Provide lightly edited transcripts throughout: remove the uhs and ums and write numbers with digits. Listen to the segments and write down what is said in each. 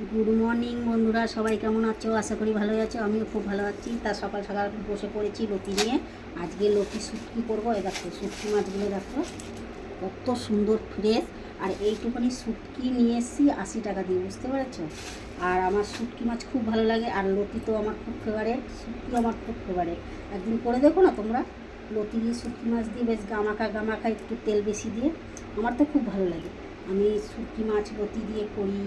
Good morning বন্ধুরা, সবাই কেমন আছো? আশা করি ভালোই আছো। আমিও খুব ভালো আছি। তা সকাল সকাল বসে পড়েছি লতি নিয়ে। আজকে লতি শুটকি করবো। এ দেখো শুটকি মাছগুলো দেখো কত সুন্দর ফ্রেশ। আর এইটুখানি শুটকি নিয়ে এসেছি 80 টাকা দিয়ে, বুঝতে পেরেছো? আর আমার শুটকি মাছ খুব ভালো লাগে। আর লতি তো আমার খুব ফেভারেট, শুটকি আমার খুব ফেভারেট। একদিন করে দেখো না তোমরা, লতি দিয়ে শুটকি মাছ দিয়ে বেশ গামাখা গামাখা, একটু তেল বেশি দিয়ে। আমার তো খুব ভালো লাগে। আমি শুটকি মাছ লতি দিয়ে করি,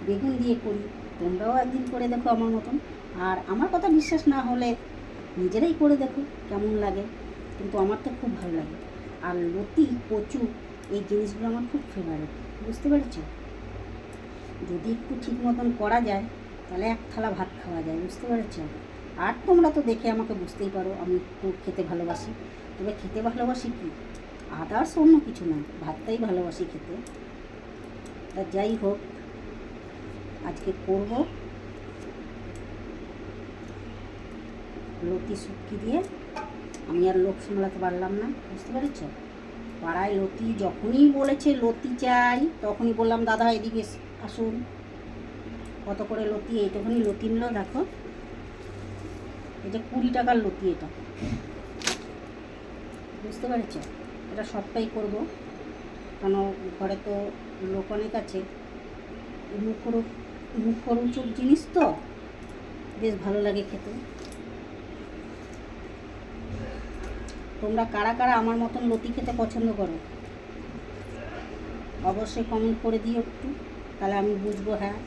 বেগুন দিয়ে করি। তোমরাও একদিন করে দেখো আমার মতন। আর আমার কথা বিশ্বাস না হলে নিজেরাই করে দেখো কেমন লাগে। কিন্তু আমার তো খুব ভালো লাগে। আর লতি, কচু, এই জিনিসগুলো আমার খুব ফেভারিট, বুঝতে পেরেছো? যদি একটু ঠিক মতন করা যায় তাহলে এক থালা ভাত খাওয়া যায়, বুঝতে পেরেছো? আর তোমরা তো দেখে আমাকে বুঝতেই পারো আমি একটু খেতে ভালোবাসি। তবে খেতে ভালোবাসি কি, আদার্স অন্য কিছু না, ভাতটাই ভালোবাসি খেতে। তা যাই হোক, আজকে করব লতি শুটকি দিয়ে। আমি আর লোক সামলাতে পারলাম না, বুঝতে পেরেছ? পাড়ায় লতি যখনই বলেছে লতি চাই, তখনই বললাম দাদা এদিকে আসুন। কত করে লতি? এইটুখানি লতি নিল, দেখো এই যে 20 টাকার লতি এটা, বুঝতে পেরেছ? এটা সবটাই করব, কেন ঘরে তো লোক অনেক আছে। মুখরোচক জিনিস তো, বেশ ভালো লাগে খেতে। তোমরা কারা কারা আমার মতন লতি খেতে পছন্দ করো অবশ্যই কমেন্ট করে দিও একটু, তাহলে আমি বুঝবো। হ্যাঁ,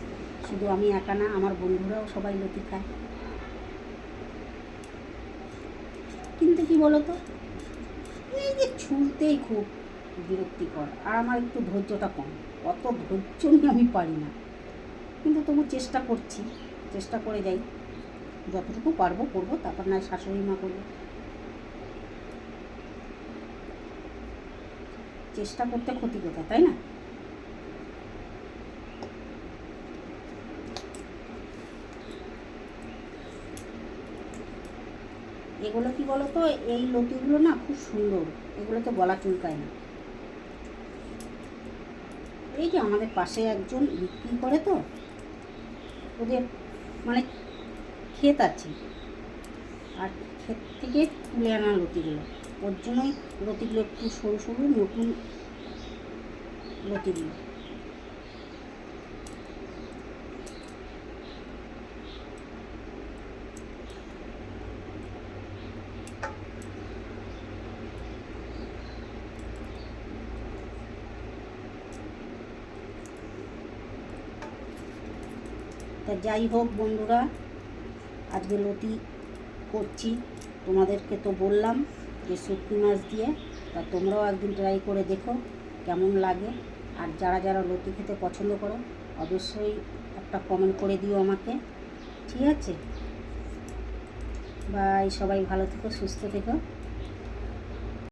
শুধু আমি একা না, আমার বন্ধুরাও সবাই লতি খায়। কিন্তু কি বলো তো, এই যে ছুলতেই খুব বিরক্তিকর। আর আমার একটু ধৈর্যটা কম, অত ধৈর্য নিয়ে আমি পারি না। কিন্তু তবু চেষ্টা করছি, চেষ্টা করে যাই, যতটুকু পারবো করবো। তারপর না শাশুড়ি মা করবো। চেষ্টা করতে ক্ষতি কোথায়, তাই না? এগুলো কি বলো তো, এই লতিগুলো না খুব সুন্দর, এগুলোতে গলা চুলকায় না। এই যে আমাদের পাশে একজন বিক্রি করে, তো ওদের মানে ক্ষেত আছে, আর ক্ষেত থেকে তুলে আনা লতিগুলো, ওর জন্যই লতিগুলো একটু সরু সরু নতুন লতিগুলো। তা যাই হোক বন্ধুরা, আজকে লতি করছি। তোমাদেরকে তো বললাম যে শুটকি মাছ দিয়ে, তা তোমরাও একদিন ট্রাই করে দেখো কেমন লাগে। আর যারা যারা লতি খেতে পছন্দ করো অবশ্যই একটা কমেন্ট করে দিও আমাকে, ঠিক আছে? বাই, সবাই ভালো থেকো, সুস্থ থেকো।